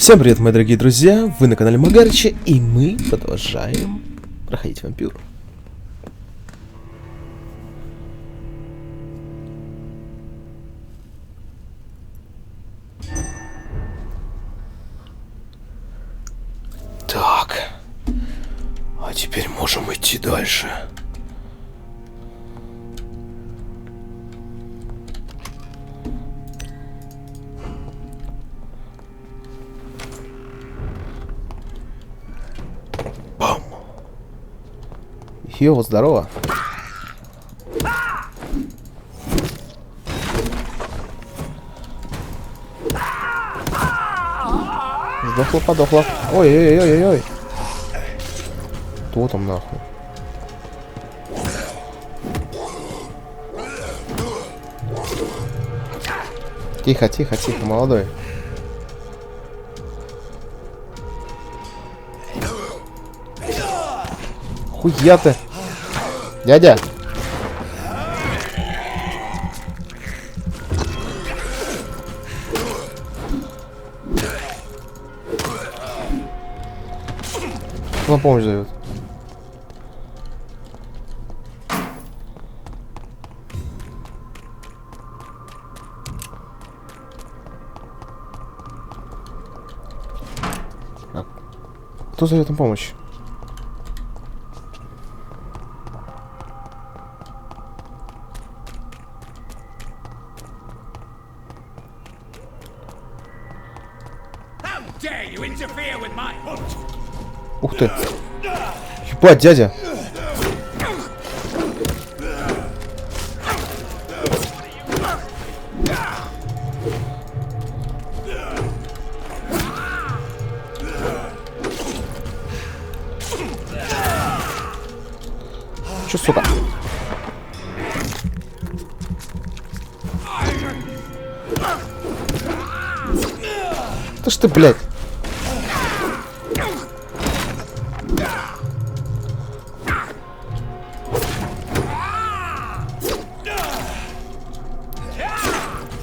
Всем привет, мои дорогие друзья, вы на канале Магарыча, и мы продолжаем проходить Вампир. Так, а теперь можем идти дальше. Йоу, здорово. Подохла. Ой-ой-ой-ой-ой. Кто там нахуй? Тихо, молодой. Хуя ты, дядя. На помощь зовет. Кто зовет на помощь? Ух ты. Ебать, дядя. Чё, сука? Да что ты, блядь?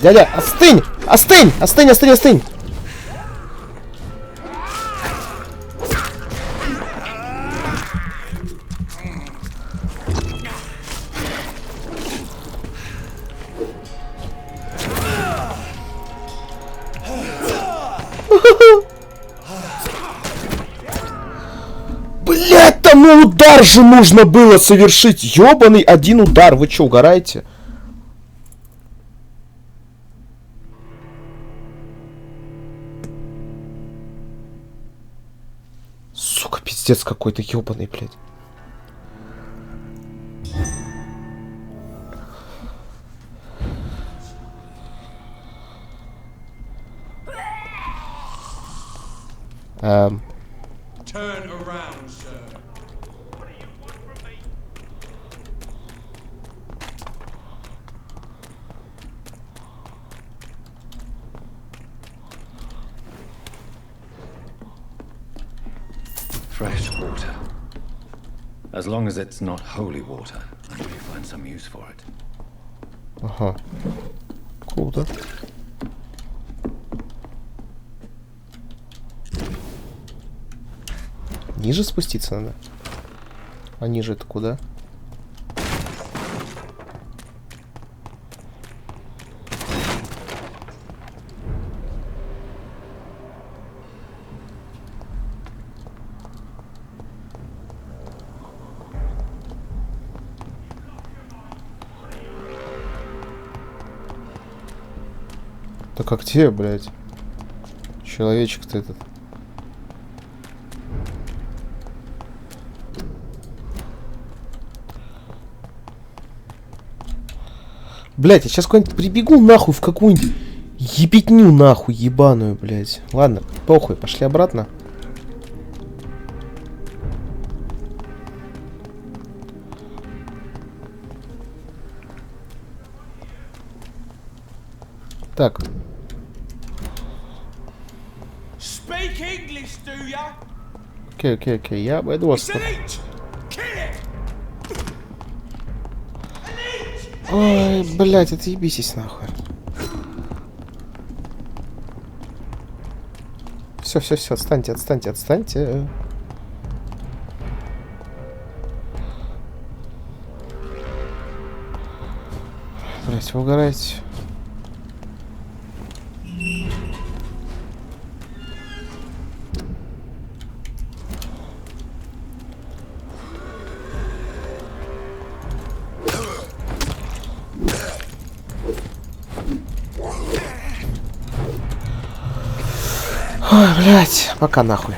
Дядя, остынь! Остынь! Блять, тому удар же нужно было совершить! Ёбаный один удар! Вы чё, угораете? Сука, пиздец какой-то ёбаный, блядь. Turn around, sir. What do you want from me? Fresh water. As long as it's not holy water, I may find some use for it. Ага. Круто. Ниже спуститься надо. А ниже это куда? Да как тебе, блядь? Человечек-то этот. Блять, я сейчас куда-нибудь прибегу нахуй в какую-нибудь ебетню нахуй ебаную, блять. Ладно, похуй, пошли обратно. Так. Окей, я обойду вас. Ой, блять, отъебитесь нахуй. Все, все, все, отстаньте, отстаньте, отстаньте. Блять, вы угораете. Ой, блядь, пока нахуй.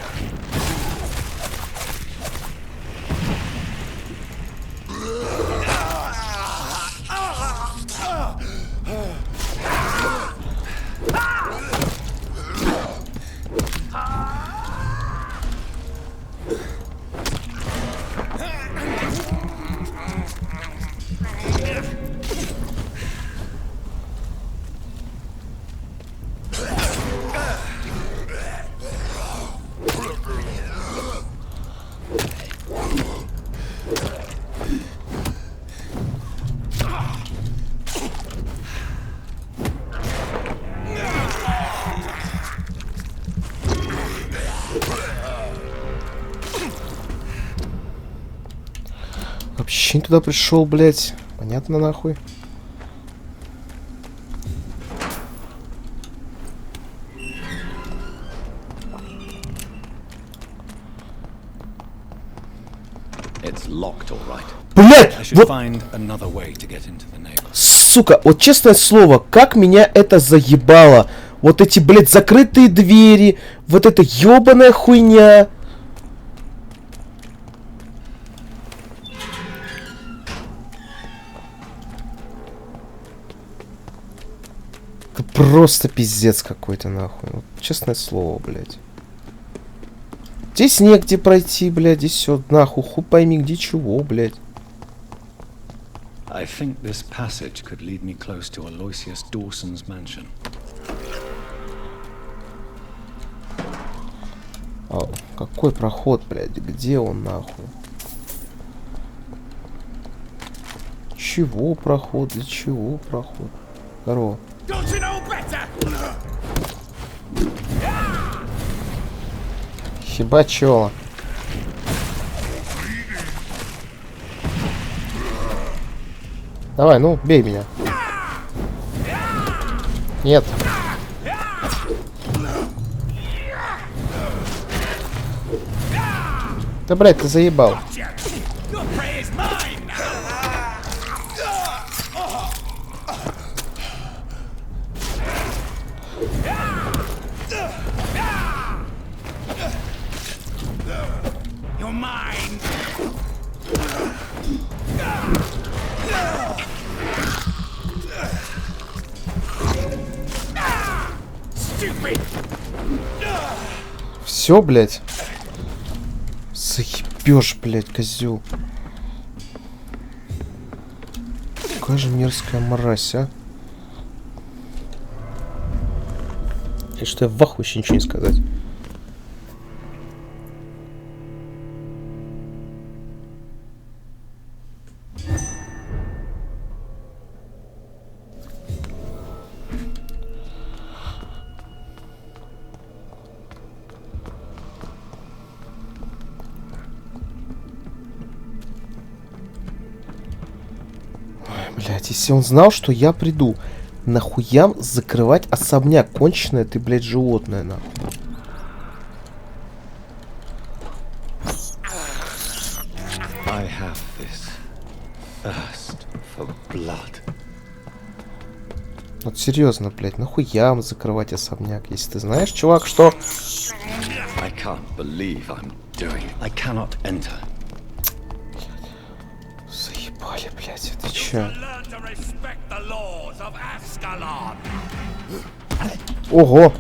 Вообще не туда пришел, блядь. Понятно, нахуй. Блядь! Вот... Сука, вот честное слово, как меня это заебало. Вот эти, блядь, закрытые двери. Вот эта ёбаная хуйня. Это просто пиздец какой-то, нахуй. Вот, честное слово, блядь. Здесь негде пройти, блядь. Здесь все, нахуй. Хуй пойми, где чего, блядь. I think this passage could lead me close to Aloysius Dawson's mansion. А, какой проход, блядь? Где он, нахуй? Чего проход? Для чего проход? Здорово. Хибачола. Давай, ну, бей меня. Нет. Да, блядь, ты заебал. Все, блядь. Заебешь, блядь, козел. Какая же мерзкая мразь, а. И что я в ахуе еще ничего не сказать. Блять, если он знал, что я приду, нахуя закрывать особняк? Конченое ты, блядь, животное, нахуй. I have this thirst for blood. Вот серьезно, блядь, нахуя закрывать особняк, если ты знаешь, чувак, что... I can't believe I'm doing it. I cannot enter. Заебали, блядь, это чё? Ого!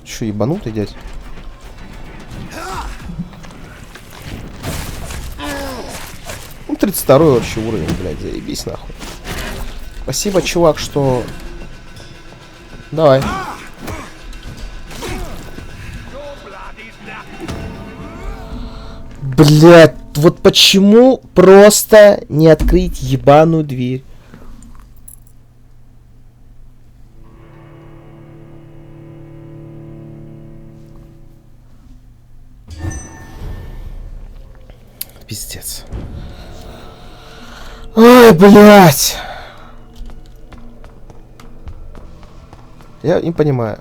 Чё, ебанутый, дядь? Ну, 32-й вообще уровень, блядь, заебись, нахуй. Спасибо, чувак, что... Давай. Блядь, вот почему просто не открыть ебаную дверь? Пиздец. Ой, блядь. Я не понимаю.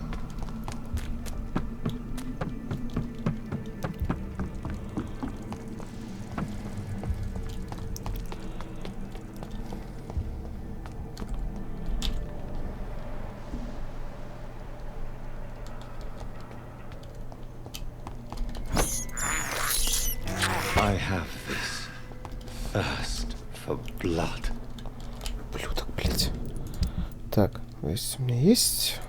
I have this thirst for blood. Ублюдок, блядь. Так, то есть у меня есть...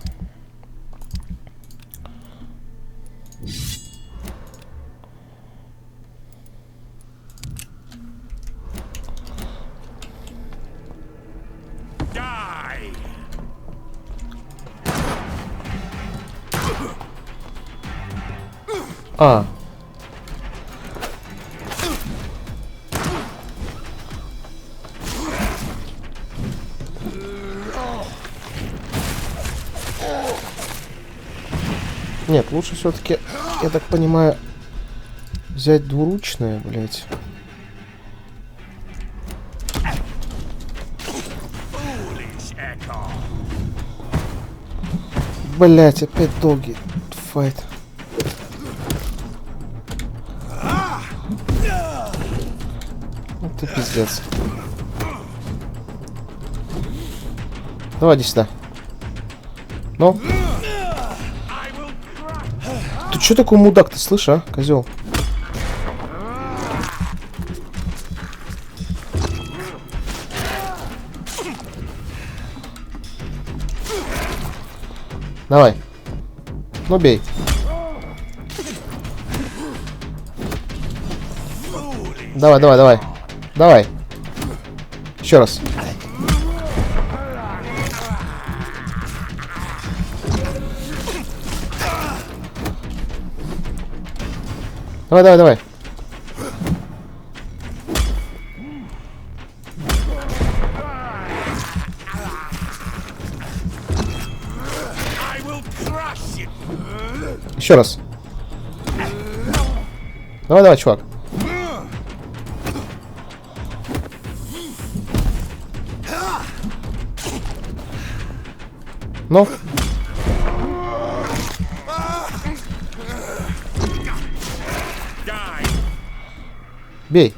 Die! А. Нет, лучше все-таки, я так понимаю, взять двуручное, блядь. Блять, опять долгий файт. Ну ты пиздец. Давай, иди сюда. Ну? Ты чё такой мудак, ты слышишь, а, козел? Давай. Ну бей. Давай, давай, давай. Давай. Еще раз. Давай, давай, давай. Еще раз. Давай, давай, чувак. Ну. Бей.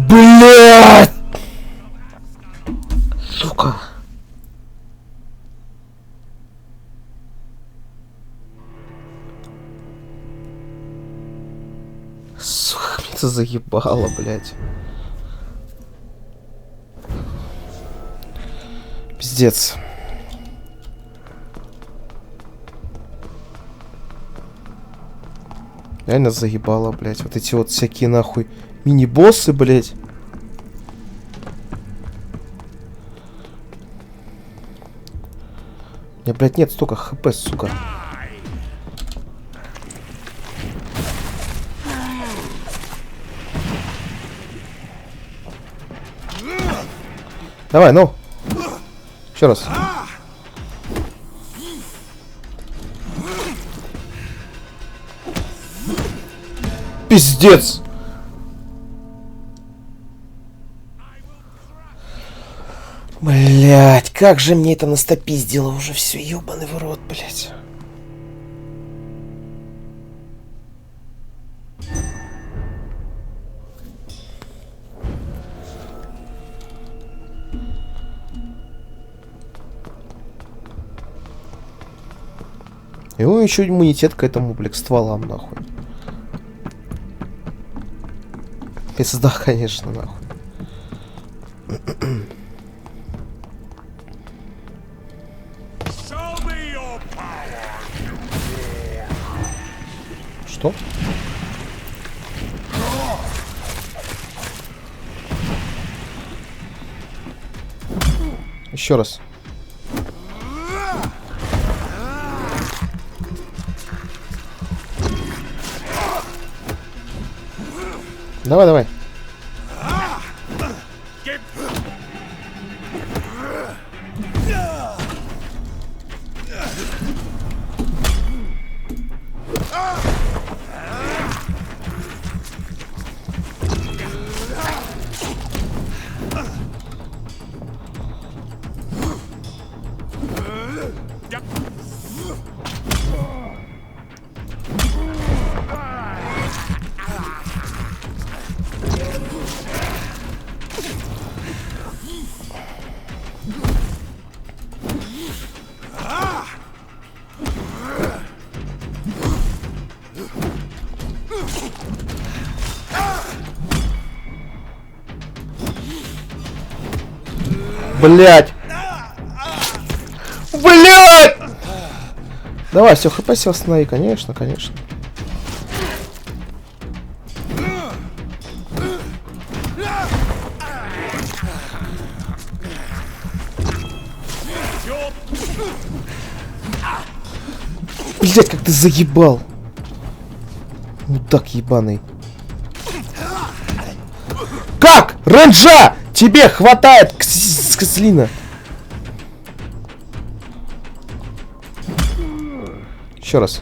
Блядь! Сука. Сука, меня это заебало, блядь. Пиздец. Реально заебало, блядь. Вот эти вот всякие нахуй мини-боссы, блядь. У меня, блядь, нет столько хп, сука. Давай, ну. Еще раз. Пиздец. Блять, как же мне это настопиздило уже все, ёбаный в рот, блять. И он еще иммунитет к этому, блядь, стволам, нахуй. Пизда, конечно, нахуй. Что? Еще раз. Давай, давай. Блять! Блять! Давай, все, хп сел, останови, конечно, конечно. Блять, как ты заебал! Мудак ебаный. Как? Ренджа! Тебе хватает, козлина! Еще раз.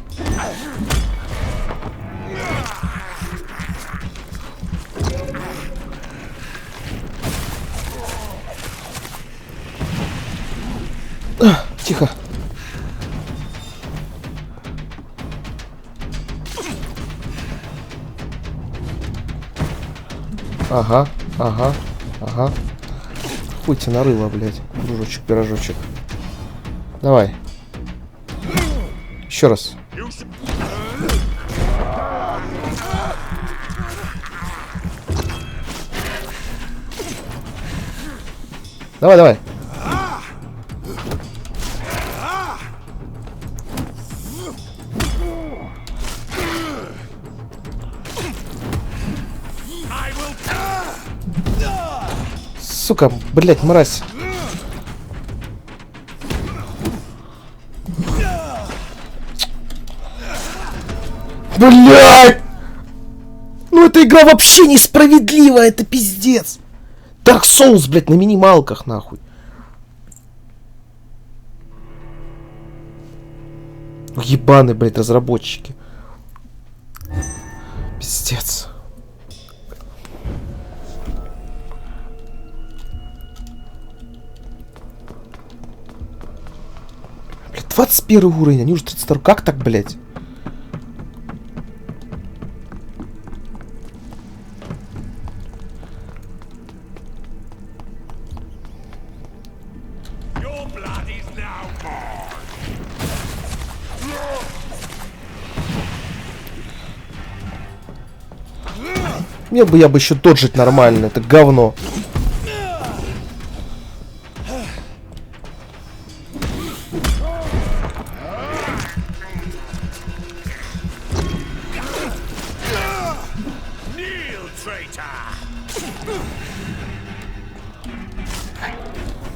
Тихо. Ага, ага, ага. Хуй тебе нарыло, блядь. Дружочек, пирожочек. Давай. Еще раз. Давай, давай. Сука, блять, мразь. Блять! Ну эта игра вообще несправедливая, это пиздец. Dark Souls, блять, на минималках, нахуй. Ебаные, блять, разработчики. Пиздец. Блять, 21 уровень, они уже 32. Как так, блять? Мне бы я бы еще доджить нормально, это говно.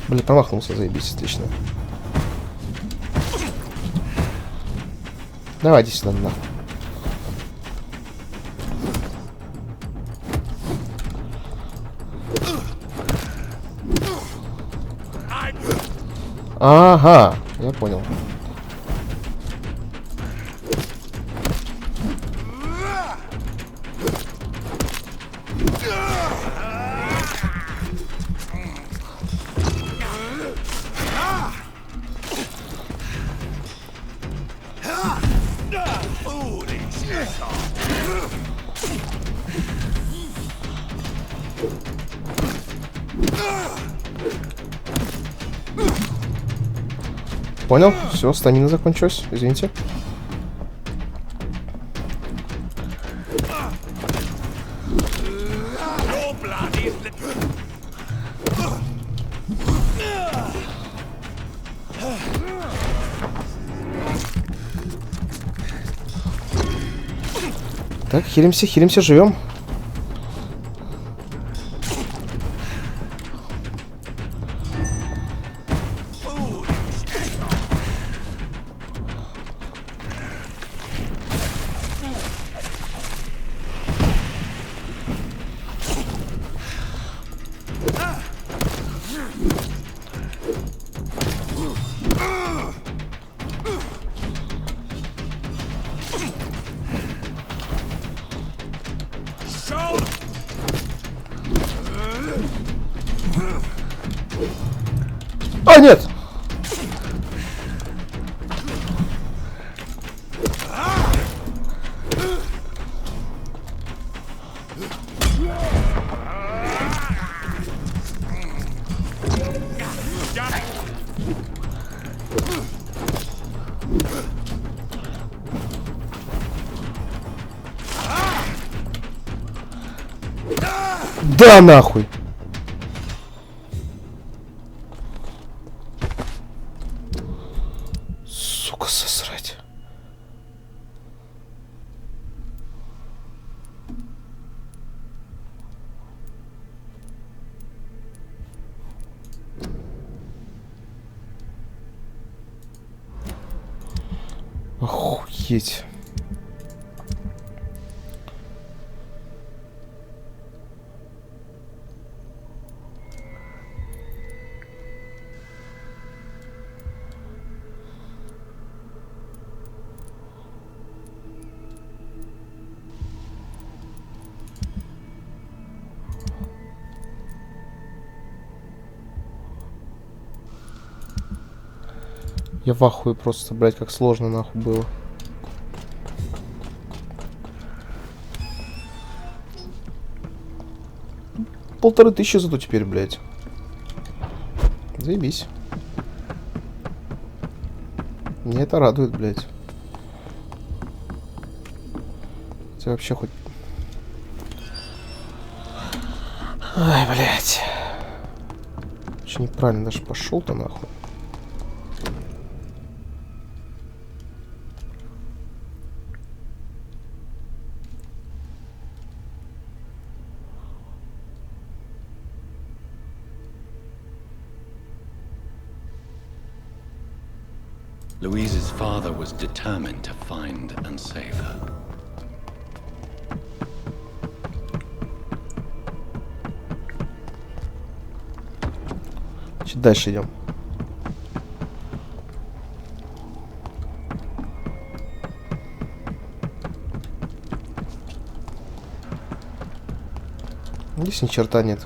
Блин, промахнулся, заебись, отлично. Давай, иди сюда, нахуй. Ага, я понял. Понял? Все, стамина закончилась. Извините. Так, хилимся, хилимся, живем. А, нет! Да нахуй! Сука, сосрать. Охуеть. Я в ахуе просто, блядь, как сложно нахуй было. $1500 зато теперь, блядь. Заебись. Мне это радует, блядь. Ты вообще хоть... Ай, блядь. Очень неправильно даже пошел-то нахуй. Louise's father was determined to find and save her. Значит, дальше идем. Здесь ни черта нет.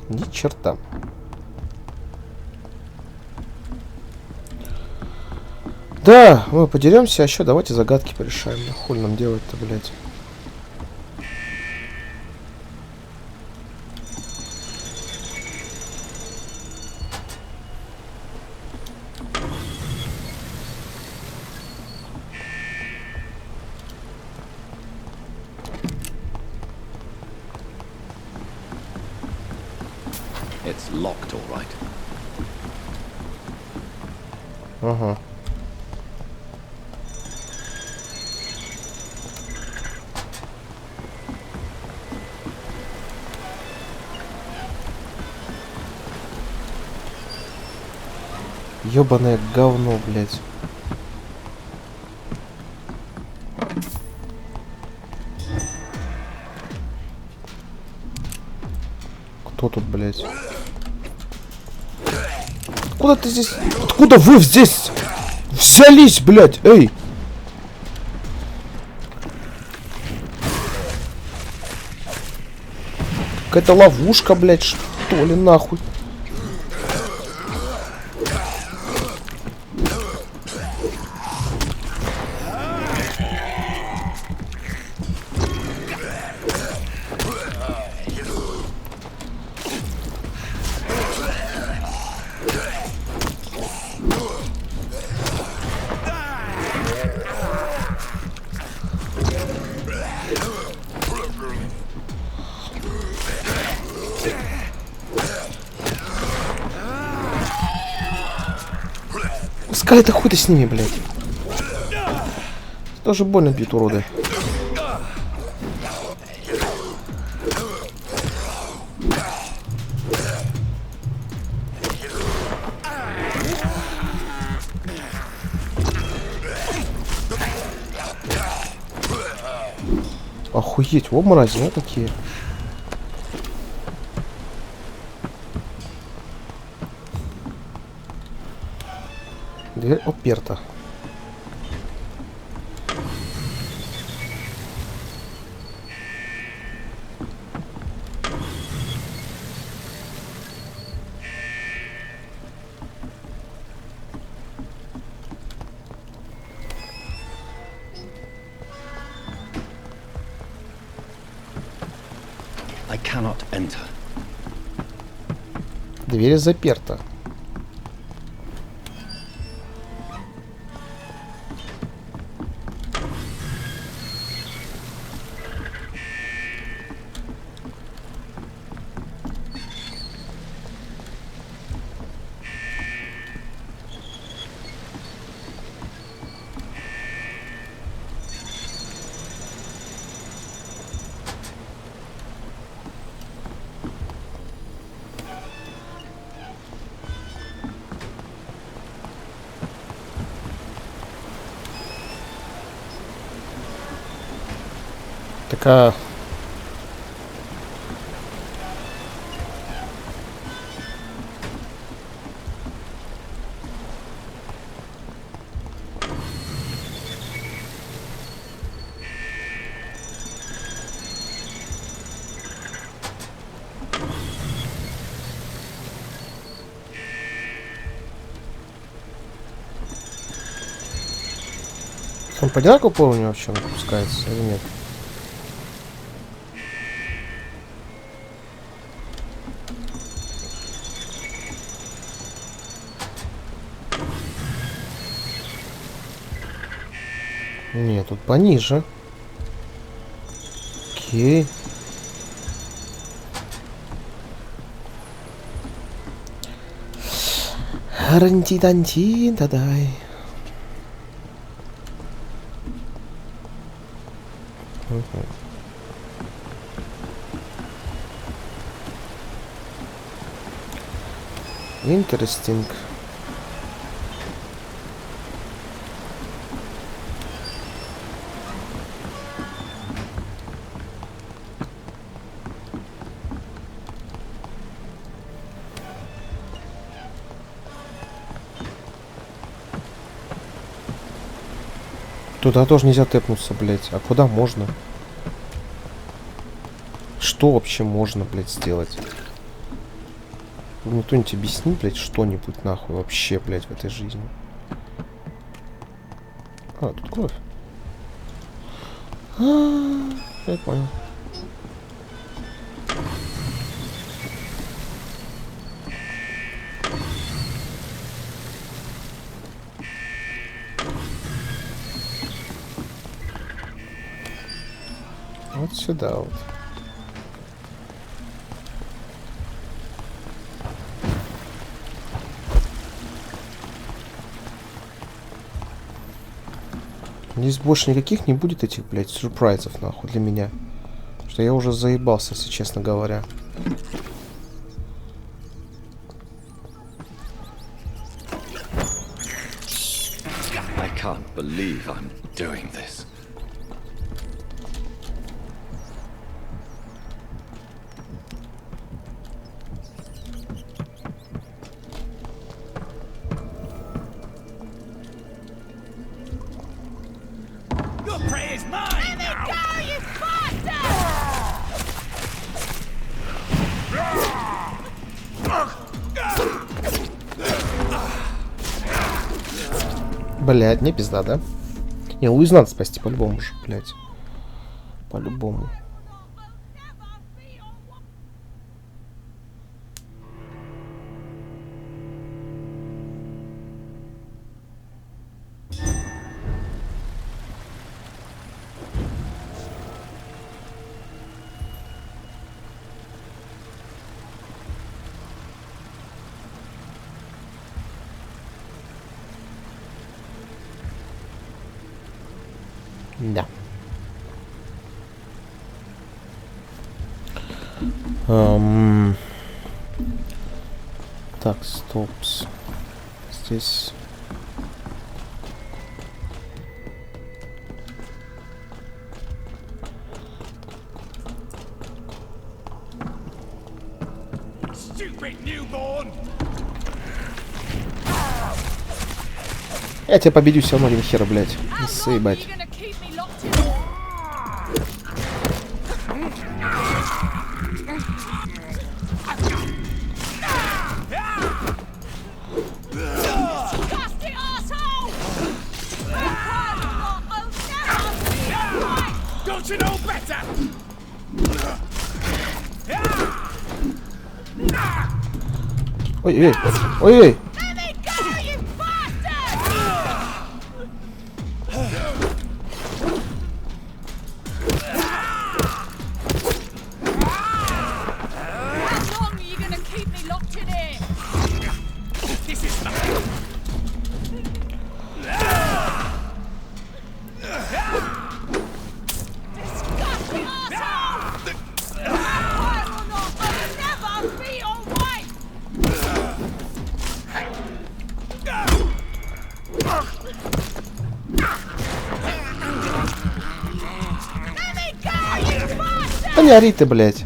Ни черта. Да, мы подеремся, а еще давайте загадки порешаем. Да хуй нам делать-то, блядь. It's locked, all right. Ага. Ёбаное говно, блядь. Кто тут, блядь? Откуда ты здесь? Откуда вы здесь взялись, блядь? Эй! Какая-то ловушка, блядь, что ли, нахуй? Пускай это хуй-то с ними, блядь. Тоже больно бьют, уроды. Охуеть, о, мрази, а какие. Дверь оперта. I cannot enter. Дверь заперта. Такая... Он по одинаково помню вообще выпускается или нет? Нет, тут пониже. Окей. Ранти-данти, да-дай. Interesting. Туда тоже нельзя тэпнуться, блять. А куда можно? Что вообще можно, блять, сделать? Мне кто-нибудь объясни, блять, что-нибудь нахуй вообще, блять, в этой жизни. А, тут кровь. Я понял. Вот сюда вот. Здесь больше никаких не будет этих, блядь, сюрпризов, нахуй, для меня. Что я уже заебался, если честно говоря. I can't believe I'm doing this. Блядь, не пизда, да? Не, Луизу надо спасти по-любому же, блядь. По-любому. Да. Так, стоп. Здесь... stupid newborn! Я тебя победю все равно, хера, блядь. Не съебать. Don't you know better? Ой-ой, ой-ой. Да не ори ты, блядь.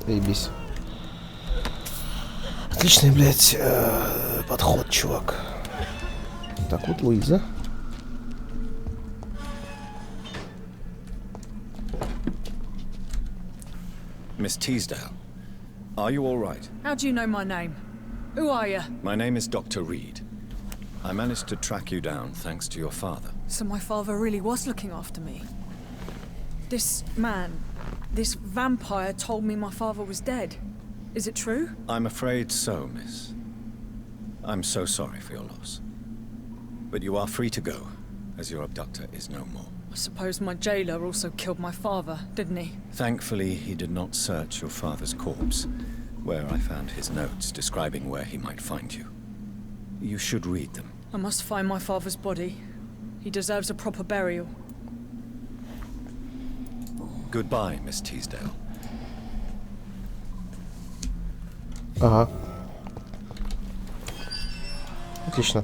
Заебись. Отличный, блядь, подход, чувак. Так, вот Луиза. Miss Teasdale, are you all right? How do you know my name? Who are you? My name is Dr. Reid. I managed to track you down thanks to your father. So my father really was looking after me. This man, this vampire told me my father was dead. Is it true? I'm afraid so, miss. I'm so sorry for your loss. But you are free to go, as your abductor is no more. I suppose my jailer also killed my father, didn't he? Thankfully, he did not search your father's corpse, where I found his notes describing where he might find you. You should read them. I must find my father's body. He deserves a proper burial. Goodbye, Miss Teasdale. Ага. Отлично.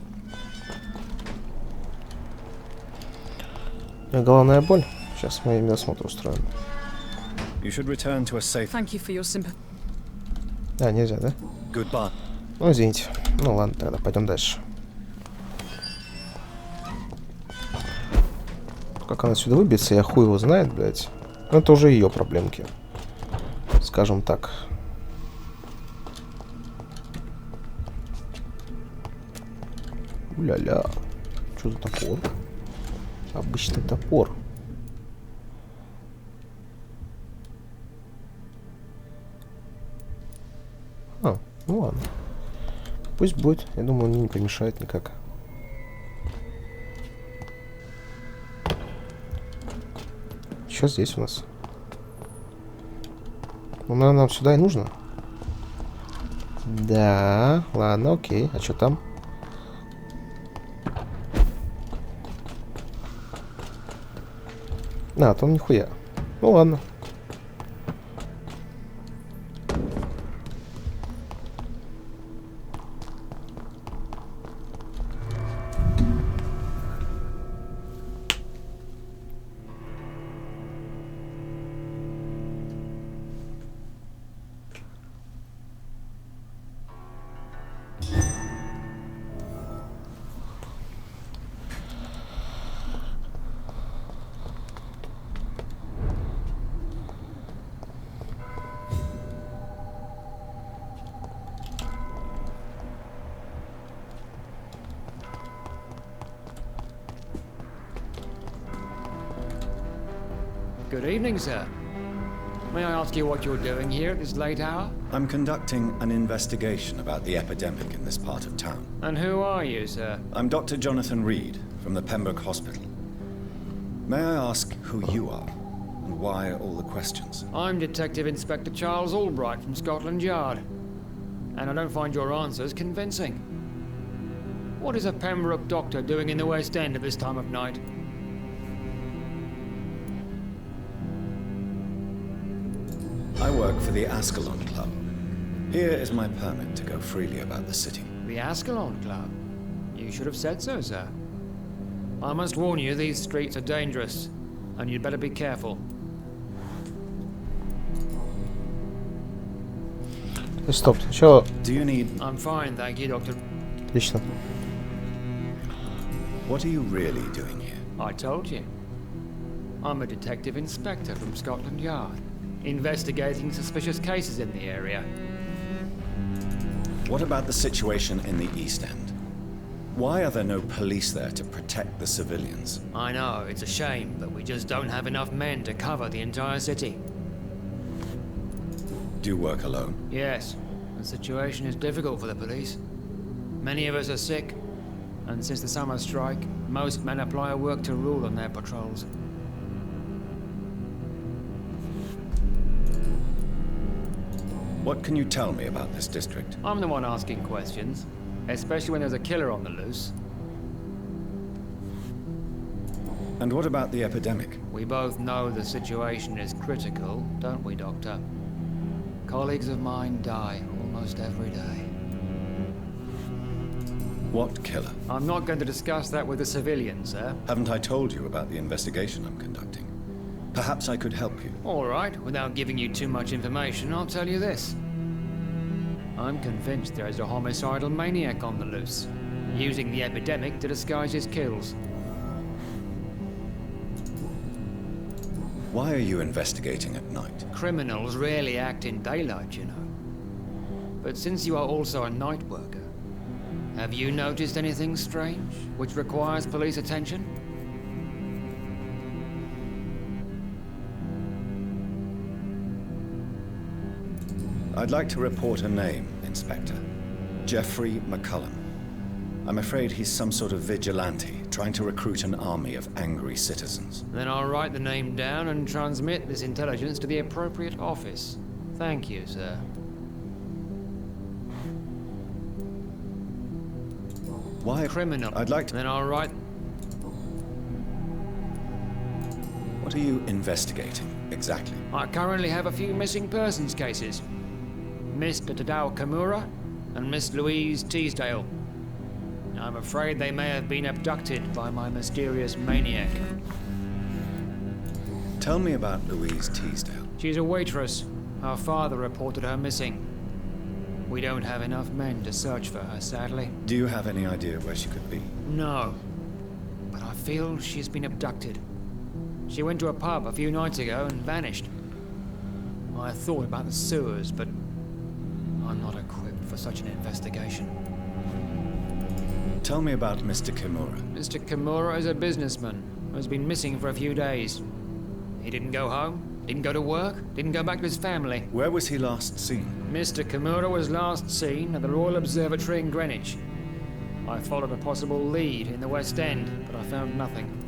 Головная боль. Сейчас мы медосмотр устроим. You should return to a safe... Thank you for your sympathy. А, нельзя, да? Goodbye. Ну, извините. Ну ладно, тогда пойдем дальше. Как она сюда выбьется, я хуй его знает, блядь. Но это уже ее проблемки. Скажем так. Уля-ля. Что за топор? Обычный топор. А, ну ладно. Пусть будет. Я думаю, мне не помешает никак. Что здесь у нас? Ну, наверное, нам сюда и нужно. Да, ладно, окей. А что там? А, там нихуя. Ну ладно. Good evening, sir. May I ask you what you're doing here at this late hour? I'm conducting an investigation about the epidemic in this part of town. And who are you, sir? I'm Dr. Jonathan Rid from the Pembroke Hospital. May I ask who you are and why all the questions? I'm Detective Inspector Charles Albright from Scotland Yard. And I don't find your answers convincing. What is a Pembroke doctor doing in the West End at this time of night? I work for the Ascalon Club. Here is my permit to go freely about the city. The Ascalon Club? You should have said so, sir. I must warn you, these streets are dangerous, and you'd better be careful. Стоп, сначала... Do you need... I'm fine, thank you, Doctor. Отлично. What are you really doing here? I told you. I'm a detective inspector from Scotland Yard, investigating suspicious cases in the area. What about the situation in the East End? Why are there no police there to protect the civilians? I know, it's a shame, but we just don't have enough men to cover the entire city. Do you work alone? Yes, the situation is difficult for the police. Many of us are sick, and since the summer strike, most men apply a work to rule on their patrols. What can you tell me about this district? I'm the one asking questions, especially when there's a killer on the loose. And what about the epidemic? We both know the situation is critical, don't we, Doctor? Colleagues of mine die almost every day. What killer? I'm not going to discuss that with the civilians, sir. Haven't I told you about the investigation I'm conducting? Perhaps I could help you. All right, without giving you too much information, I'll tell you this. I'm convinced there is a homicidal maniac on the loose, using the epidemic to disguise his kills. Why are you investigating at night? Criminals rarely act in daylight, you know. But since you are also a night worker, have you noticed anything strange which requires police attention? I'd like to report a name, Inspector. Jeffrey McCullum. I'm afraid he's some sort of vigilante, trying to recruit an army of angry citizens. Then I'll write the name down and transmit this intelligence to the appropriate office. Thank you, sir. Why? Criminal. I'd like to... Then I'll write... What are you investigating, exactly? I currently have a few missing persons cases. Mr. Tadao Kimura and Miss Louise Teasdale. I'm afraid they may have been abducted by my mysterious maniac. Tell me about Louise Teasdale. She's a waitress. Her father reported her missing. We don't have enough men to search for her, sadly. Do you have any idea where she could be? No. But I feel she's been abducted. She went to a pub a few nights ago and vanished. I thought about the sewers, but I'm not equipped for such an investigation. Tell me about Mr. Kimura. Mr. Kimura is a businessman who has been missing for a few days. He didn't go home, didn't go to work, didn't go back to his family. Where was he last seen? Mr. Kimura was last seen at the Royal Observatory in Greenwich. I followed a possible lead in the West End, but I found nothing.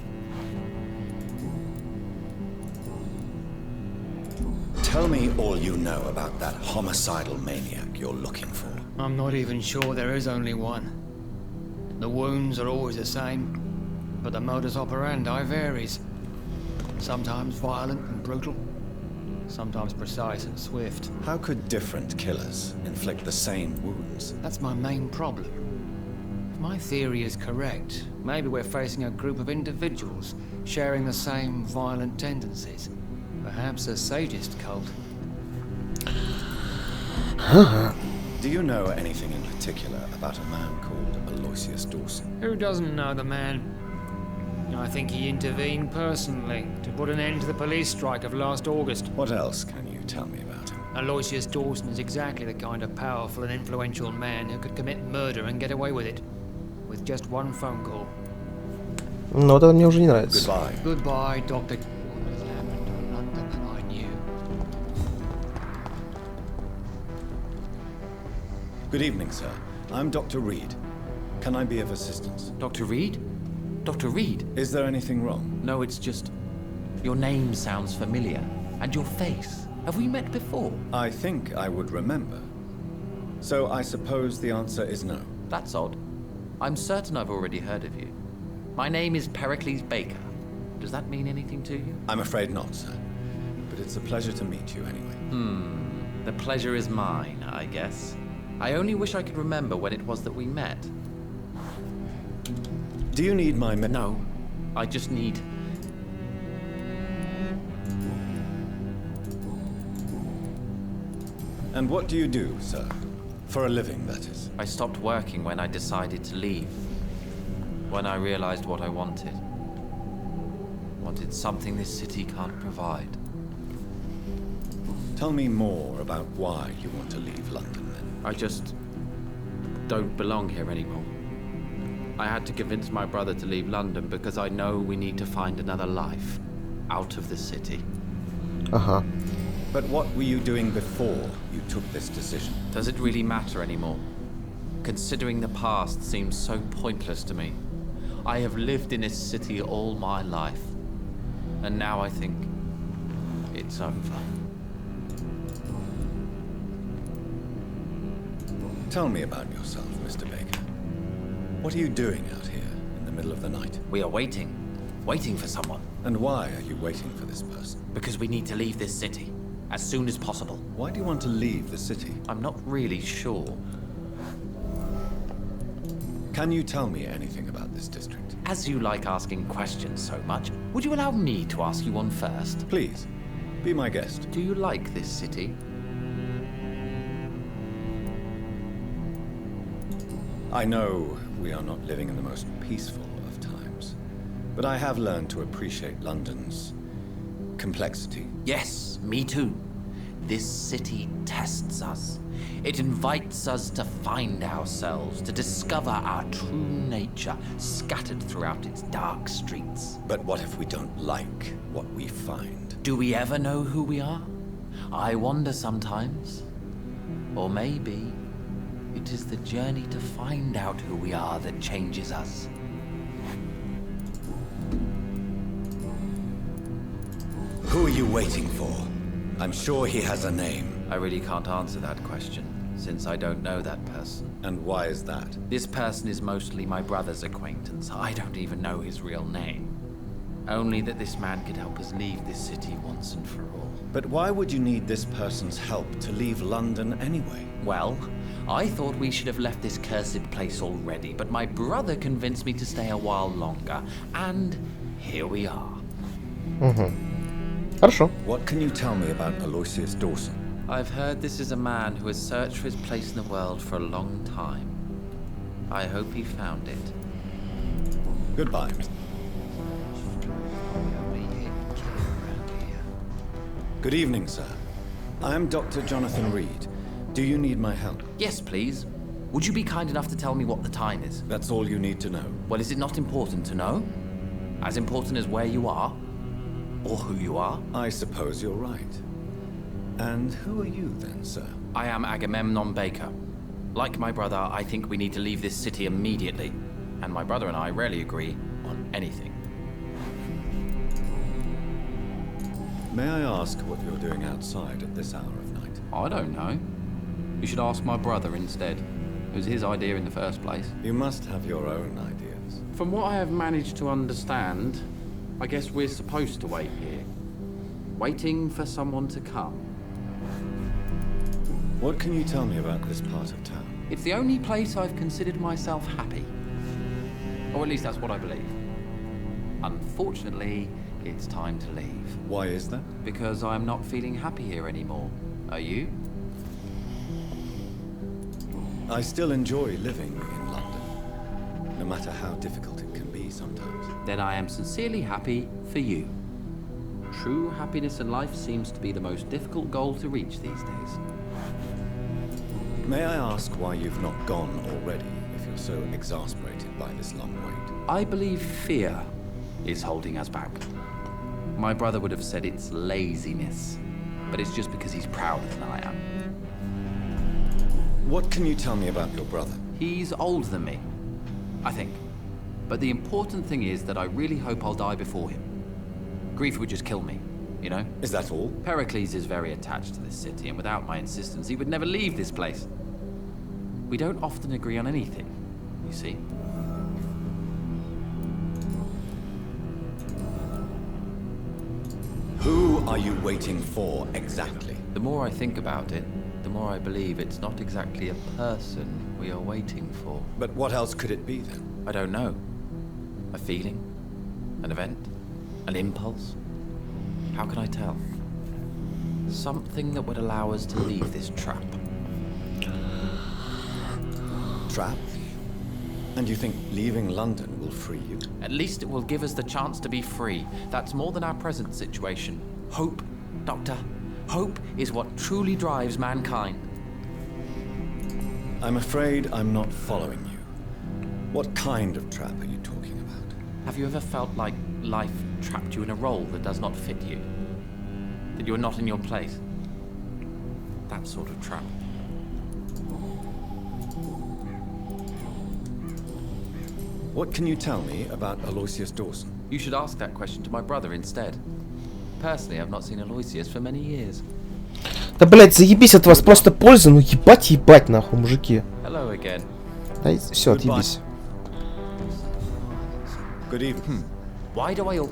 Tell me all you know about that homicidal maniac you're looking for. I'm not even sure there is only one. The wounds are always the same, but the modus operandi varies. Sometimes violent and brutal, sometimes precise and swift. How could different killers inflict the same wounds? That's my main problem. If my theory is correct, maybe we're facing a group of individuals sharing the same violent tendencies. Perhaps a sadist cult. Do you know anything in particular about a man called Aloysius Dawson? Who doesn't know the man? I think he intervened personally to put an end to the police strike of last August. What else can you tell me about him? Aloysius Dawson is exactly the kind of powerful and influential man who could commit murder and get away with it. With just one phone call. Ну, вот это мне уже не нравится. Goodbye. Goodbye, Doctor. What has happened to London that I knew? Good evening, sir. I'm Dr. Reid. Can I be of assistance? Dr. Reid? Dr. Reid? Is there anything wrong? No, it's just... Your name sounds familiar. And your face. Have we met before? I think I would remember. So I suppose the answer is no. That's odd. I'm certain I've already heard of you. My name is Pericles Baker. Does that mean anything to you? I'm afraid not, sir. But it's a pleasure to meet you anyway. The pleasure is mine, I guess. I only wish I could remember when it was that we met. Do you need my No, I just need... And what do you do, sir? For a living, that is. I stopped working when I decided to leave. When I realized what I wanted. Wanted something this city can't provide. Tell me more about why you want to leave London, then. I just don't belong here anymore. I had to convince my brother to leave London because I know we need to find another life out of the city. Ага. But what were you doing before you took this decision? Does it really matter anymore? Considering the past seems so pointless to me. I have lived in this city all my life. And now I think it's over. Tell me about yourself, Mr. Baker. What are you doing out here in the middle of the night? We are waiting. Waiting for someone. And why are you waiting for this person? Because we need to leave this city. As soon as possible. Why do you want to leave the city? I'm not really sure. Can you tell me anything about this district? As you like asking questions so much, would you allow me to ask you one first? Please, be my guest. Do you like this city? I know we are not living in the most peaceful of times, but I have learned to appreciate London's complexity. Yes, me too. This city tests us. It invites us to find ourselves, to discover our true nature scattered throughout its dark streets. But what if we don't like what we find? Do we ever know who we are? I wonder sometimes. Or maybe it is the journey to find out who we are that changes us. Who are you waiting for? I'm sure he has a name. I really can't answer that question, since I don't know that person. And why is that? This person is mostly my brother's acquaintance. I don't even know his real name. Only that this man could help us leave this city once and for all. But why would you need this person's help to leave London anyway? Well, I thought we should have left this cursed place already, but my brother convinced me to stay a while longer. And here we are. Хорошо. What can you tell me about Aloysius Dawson? I've heard this is a man who has searched for his place in the world for a long time. I hope he found it. Goodbye. Good evening, sir. I am Dr. Jonathan Rид. Do you need my help? Yes, please. Would you be kind enough to tell me what the time is? That's all you need to know. Well, is it not important to know? As important as where you are? Or who you are? I suppose you're right. And who are you then, sir? I am Agamemnon Baker. Like my brother, I think we need to leave this city immediately. And my brother and I rarely agree on anything. May I ask what you're doing outside at this hour of night? I don't know. You should ask my brother instead. It was his idea in the first place. You must have your own ideas. From what I have managed to understand, I guess we're supposed to wait here. Waiting for someone to come. What can you tell me about this part of town? It's the only place I've considered myself happy. Or at least that's what I believe. Unfortunately, it's time to leave. Why is that? Because I'm not feeling happy here anymore. Are you? I still enjoy living in London, no matter how difficult it can be sometimes. Then I am sincerely happy for you. True happiness in life seems to be the most difficult goal to reach these days. May I ask why you've not gone already, if you're so exasperated by this long wait? I believe fear is holding us back. My brother would have said it's laziness, but it's just because he's prouder than I am. What can you tell me about your brother? He's older than me, I think. But the important thing is that I really hope I'll die before him. Grief would just kill me, you know? Is that all? Pericles is very attached to this city, and without my insistence, he would never leave this place. We don't often agree on anything, you see. Who are you waiting for exactly? The more I think about it, the more I believe it's not exactly a person we are waiting for. But what else could it be then? I don't know. A feeling? An event? An impulse? How can I tell? Something that would allow us to leave this trap. Trap? And you think leaving London will free you? At least it will give us the chance to be free. That's more than our present situation. Hope, Doctor. Hope is what truly drives mankind. I'm afraid I'm not following you. What kind of trap are you talking about? Have you ever felt like life trapped you in a role that does not fit you? That you are not in your place? That sort of trap. What can you tell me about Aloysius Dawson? You should ask that question to my brother instead. Personally, I've not seen Aloysius for many years. Да, блять, заебись от вас просто польза, ну ебать нахуй, мужики. Hello again. Да, все, отъебись. Good evening. Why do I all...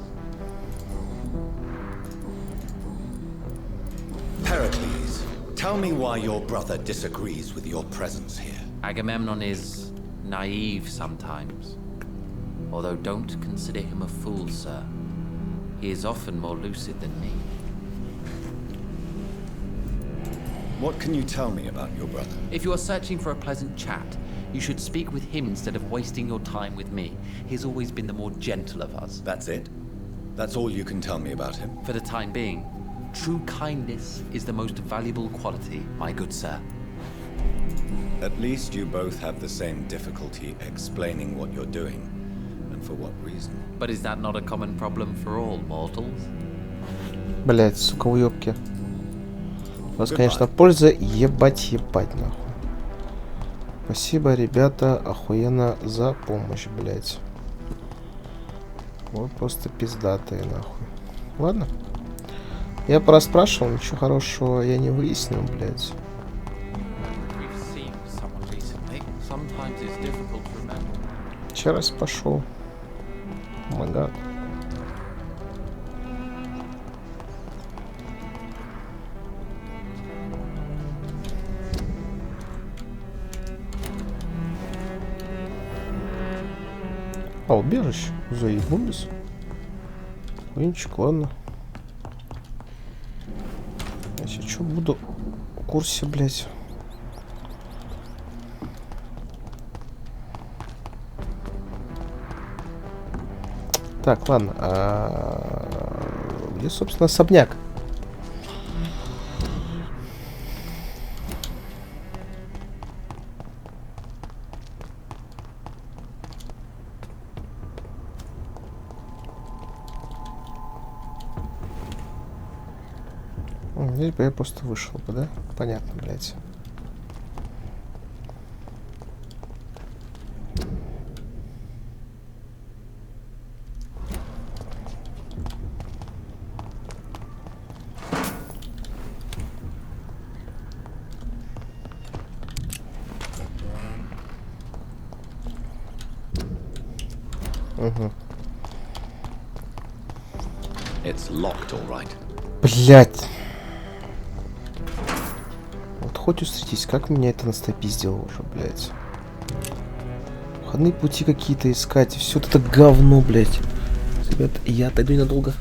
Pericles, tell me why your brother disagrees with your presence here. Agamemnon is naive sometimes. Although don't consider him a fool, sir. He is often more lucid than me. What can you tell me about your brother? If you are searching for a pleasant chat, you should speak with him instead of wasting your time with me. He's always been the more gentle of us. That's it? That's all you can tell me about him? For the time being, true kindness is the most valuable quality, my good sir. At least you both have the same difficulty explaining what you're doing, and for what reason. But is that not a common problem for all mortals? Блять, сука, уёбки. У вас, конечно, польза ебать нахуй. Спасибо, ребята, охуенно за помощь, блять. Вот просто пиздатые, нахуй. Ладно. Я порасспрашивал, ничего хорошего я не выяснил, блять. Еще раз пошел. Мага. А, убежище. Заебулись. Хуинчик, ладно. Я сейчас буду в курсе, блять. Так, ладно. Где, собственно, особняк? Здесь бы я просто вышел бы, да? Понятно, блядь. Угу. It's locked, all right. Блять. Вот хоть устритесь, как меня это настопиздило уже, блять. Входные пути какие-то искать. Все это говно, блять. Ребят, я отойду ненадолго.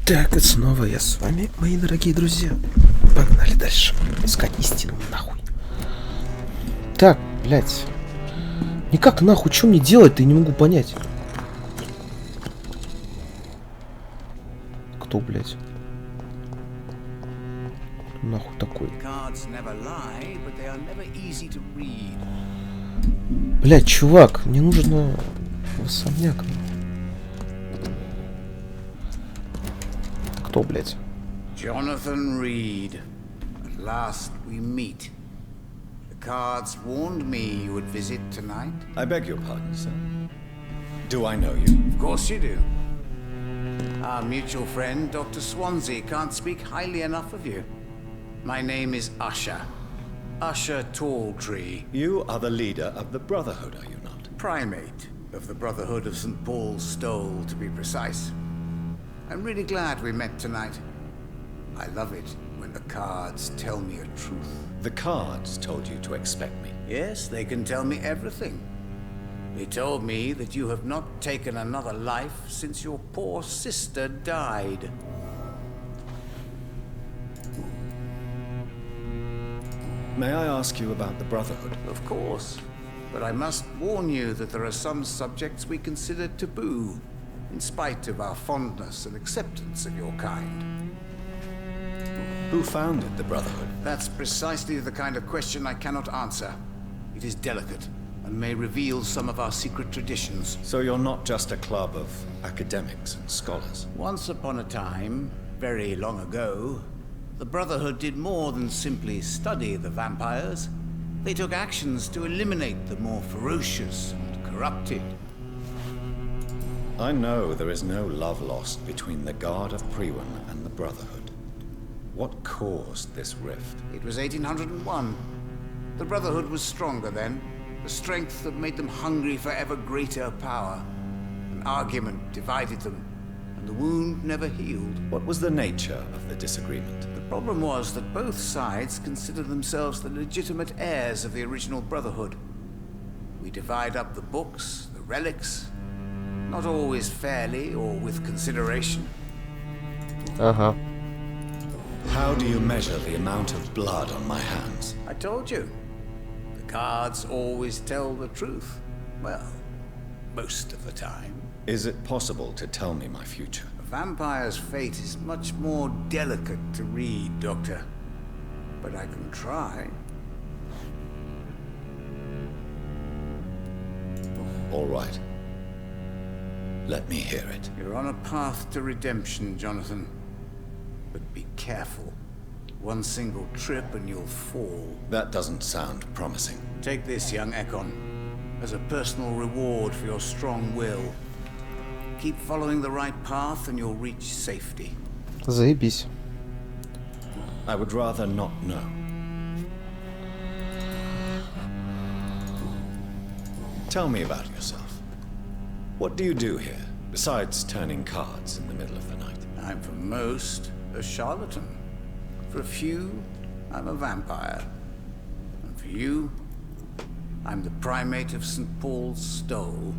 Так, и снова я с вами, мои дорогие друзья. Погнали дальше. Искать истину, нахуй. Так, блядь. Никак нахуй, что мне делать-то, я не могу понять. Кто, блядь? Кто нахуй такой? Блядь, чувак, мне нужно в особняк. Кто, блядь? Джонатан Рид. At last we meet. The cards warned me you would visit tonight. I beg your pardon, sir. Do I know you? Of course you do. Our mutual friend, Dr. Suonsi, can't speak highly enough of you. My name is Usher. Usher Talltree. You are the leader of the Brotherhood, are you not? Primate of the Brotherhood of St. Paul's Stole, to be precise. I'm really glad we met tonight. I love it when the cards tell me a truth. The cards told you to expect me. Yes, they can tell me everything. They told me that you have not taken another life since your poor sister died. May I ask you about the Brotherhood? Of course. But I must warn you that there are some subjects we consider taboo, in spite of our fondness and acceptance of your kind. Who founded the Brotherhood? That's precisely the kind of question I cannot answer. It is delicate, and may reveal some of our secret traditions. So you're not just a club of academics and scholars? Once upon a time, very long ago, the Brotherhood did more than simply study the vampires. They took actions to eliminate the more ferocious and corrupted. I know there is no love lost between the Guard of Prewin and the Brotherhood. What caused this rift? It was 1801. The Brotherhood was stronger then, a strength that made them hungry for ever greater power. An argument divided them, and the wound never healed. What was the nature of the disagreement? The problem was that both sides considered themselves the legitimate heirs of the original Brotherhood. We divide up the books, the relics, not always fairly or with consideration. Ага. How do you measure the amount of blood on my hands? I told you. The cards always tell the truth. Well, most of the time. Is it possible to tell me my future? A vampire's fate is much more delicate to read, Doctor. But I can try. All right. Let me hear it. You're on a path to redemption, Jonathan. But be careful. One single trip and you'll fall. That doesn't sound promising. Take this, young Ekon, as a personal reward for your strong will. Keep following the right path and you'll reach safety. Заебись. I would rather not know. Tell me about yourself. What do you do here, besides turning cards in the middle of the night? I'm for most a charlatan. For a few, I'm a vampire. And for you, I'm the primate of St. Paul's Stole.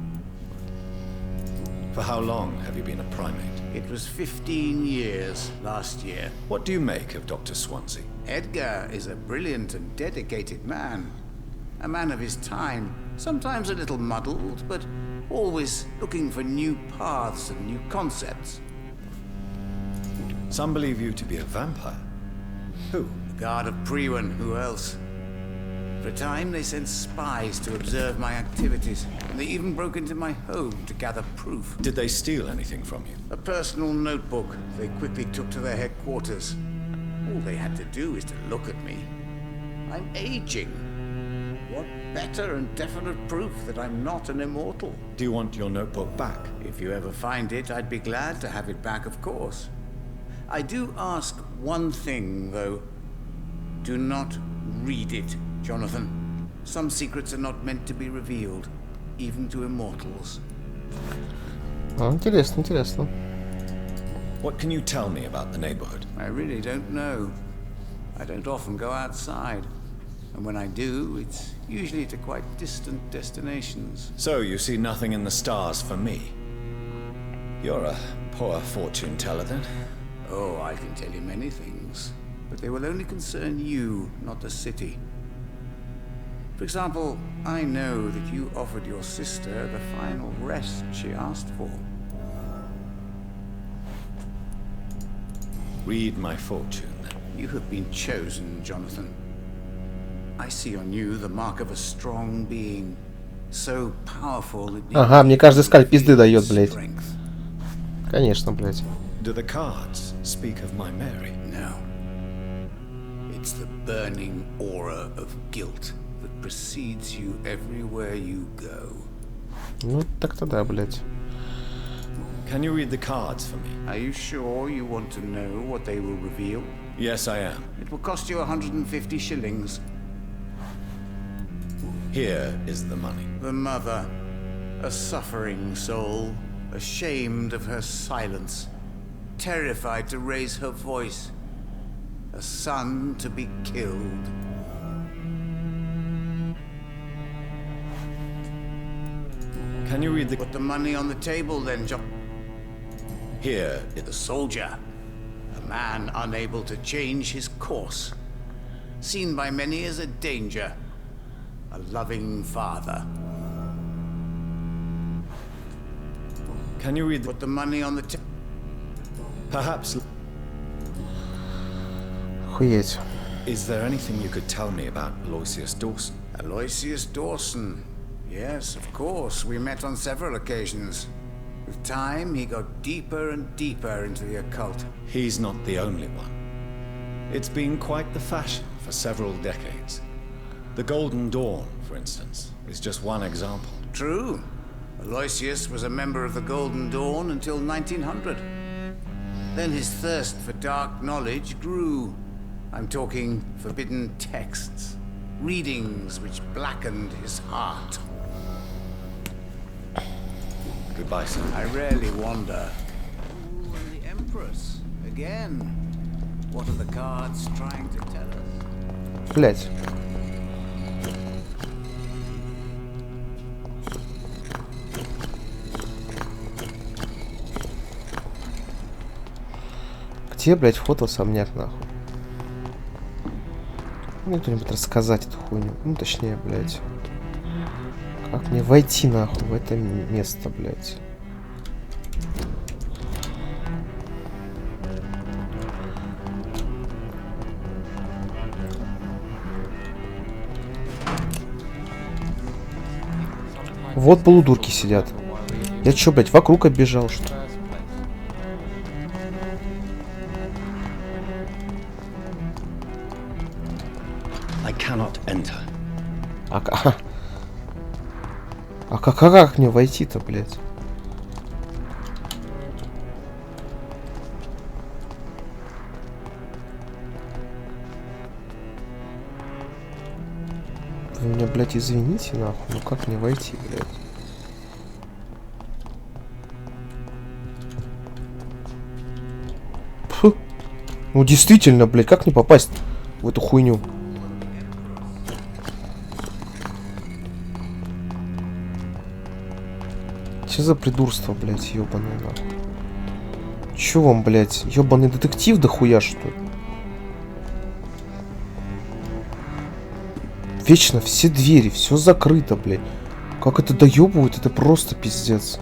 For how long have you been a primate? It was 15 years last year. What do you make of Dr. Suonsi? Edgar is a brilliant and dedicated man. A man of his time, sometimes a little muddled, but always looking for new paths and new concepts. Some believe you to be a vampire. Who? The Guard of Prewin, who else? For a time, they sent spies to observe my activities, and they even broke into my home to gather proof. Did they steal anything from you? A personal notebook they quickly took to their headquarters. All they had to do is to look at me. I'm aging. What better and definite proof that I'm not an immortal? Do you want your notebook back? If you ever find it, I'd be glad to have it back, of course. I do ask one thing, though. Do not read it, Jonathan. Some secrets are not meant to be revealed, even to immortals. Интересно, интересно. What can you tell me about the neighborhood? I really don't know. I don't often go outside. And when I do, it's usually to quite distant destinations. So you see nothing in the stars for me? You're a poor fortune teller, then. Oh, I can tell you many things, but they will only concern you, not the city. For example, I know that you offered your sister the final rest she asked for. Read my fortune, then. You have been chosen, Jonathan. I see on you the mark of a strong being, so powerful that Ага, мне каждый скальп пизды дает, блядь. Конечно, блядь. Do the cards speak of my Mary? No. It's the burning aura of guilt that precedes you everywhere you go. Ну, так-то да, блядь. Can you read the cards for me? Are you sure you want to know what they will reveal? Yes, I am. It will cost you 150 shillings. Here is the money. The mother, a suffering soul, ashamed of her silence, terrified to raise her voice, a son to be killed. Can you read the... Put the money on the table then, John. Here is The soldier, a man unable to change his course, seen by many as a danger, a loving father. Can you read the... Put the money on the table. Perhaps... Охуеть. Is there anything you could tell me about Aloysius Dawson? Aloysius Dawson. Yes, of course. We met on several occasions. With time, he got deeper and deeper into the occult. He's not the only one. It's been quite the fashion for several decades. The Golden Dawn, for instance, is just one example. True. Aloysius was a member of the Golden Dawn until 1900. Then his thirst for dark knowledge grew. I'm talking forbidden texts, readings which blackened his heart. Goodbye, sir. I rarely wander. Ooh, and the Empress. Again. What are the cards trying to tell us? Блять. Где, блять, вход в особняк, нахуй? Мне кто-нибудь рассказать эту хуйню. Ну, точнее, блять. Как мне войти, нахуй, в это место, блять? Вот полудурки сидят. Я чё, блять, вокруг оббежал, что ли? I cannot enter. Как мне войти-то, блядь? Вы меня, блядь, извините, нахуй. Ну как мне войти, блядь? Фу. Ну действительно, блядь, как мне попасть в эту хуйню? Что за придурство, блядь, ёбаное, нахуй? Чё вам, блядь, ёбаный детектив дохуя, что ли? Вечно все двери, все закрыто, блядь. Как это доебывают, это просто пиздец.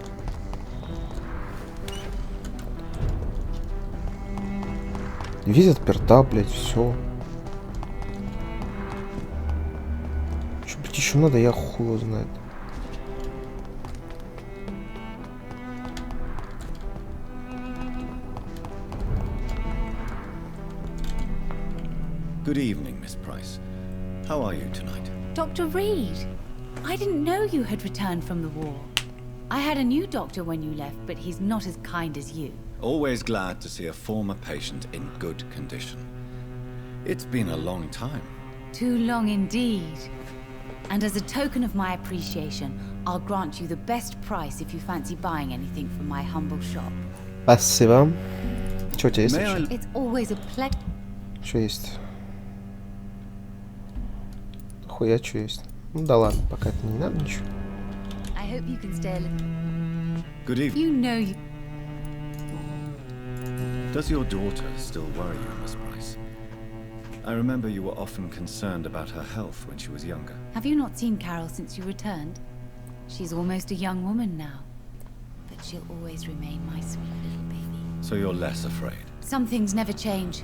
Дверь отперта, блядь, все. Что, блядь, еще надо, я хуй его знает. Good evening, Miss Price. How are you tonight? Dr. Reid, I didn't know you had returned from the war. I had a new doctor when you left, but he's not as kind as you. Always glad to see a former patient in good condition. It's been a long time. Too long indeed. And as a token of my appreciation, I'll grant you the best price if you fancy buying anything from my humble shop. Спасибо. Что у тебя есть? It's always a pleasure. Что есть? Хуя, что есть? Ну да ладно, пока это не надо ничего. I hope you can stay a little. Good evening. You know you... Does your daughter still worry you, Miss Price? I remember you were often concerned about her health when she was younger. Have you not seen Carol since you returned? She's almost a young woman now. But she'll always remain my sweet little baby. So you're less afraid? Some things never change.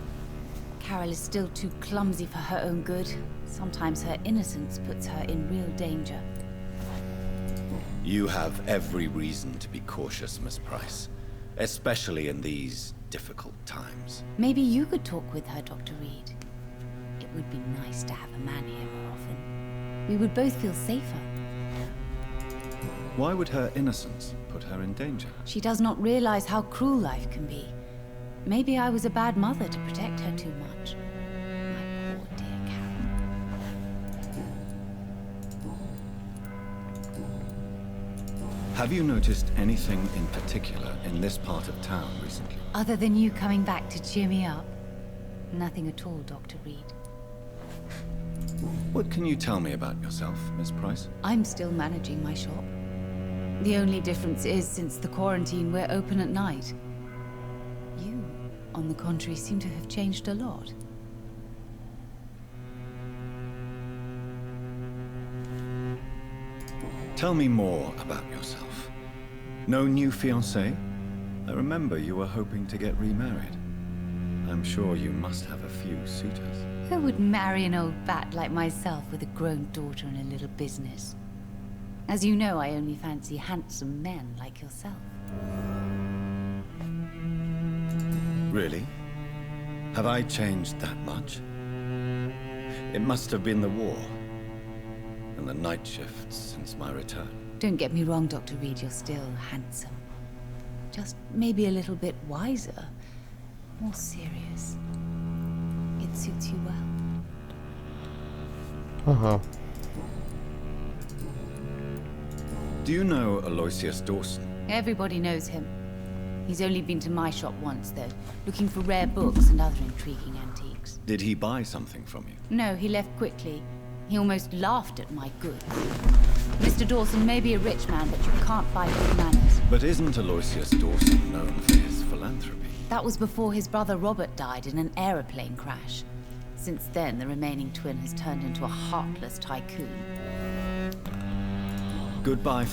Carol is still too clumsy for her own good. Sometimes her innocence puts her in real danger. You have every reason to be cautious, Miss Price. Especially in these difficult times. Maybe you could talk with her, Dr. Reed. It would be nice to have a man here more often. We would both feel safer. Why would her innocence put her in danger? She does not realize how cruel life can be. Maybe I was a bad mother to protect her too much. My poor dear Carol. Have you noticed anything in particular in this part of town recently? Other than you coming back to cheer me up? Nothing at all, Dr. Reed. What can you tell me about yourself, Miss Price? I'm still managing my shop. The only difference is, since the quarantine, we're open at night. You, on the contrary, seem to have changed a lot. Tell me more about yourself. No new fiancé? I remember you were hoping to get remarried. I'm sure you must have a few suitors. Who would marry an old bat like myself with a grown daughter and a little business? As you know, I only fancy handsome men like yourself. Really? Have I changed that much? It must have been the war and the night shifts since my return. Don't get me wrong, Dr. Reed, you're still handsome. Just maybe a little bit wiser, more serious. It suits you well. Do you know Aloysius Dawson? Everybody knows him. He's only been to my shop once, though, looking for rare books and other intriguing antiques. Did he buy something from you? No, he left quickly. He almost laughed at my goods. Mr. Dawson may be a rich man, but you can't buy good manners. But isn't Aloysius Dawson known for his philanthropy? That was before his brother Robert died in an aeroplane crash. Since then, the remaining twin has turned into a heartless tycoon. Goodbye.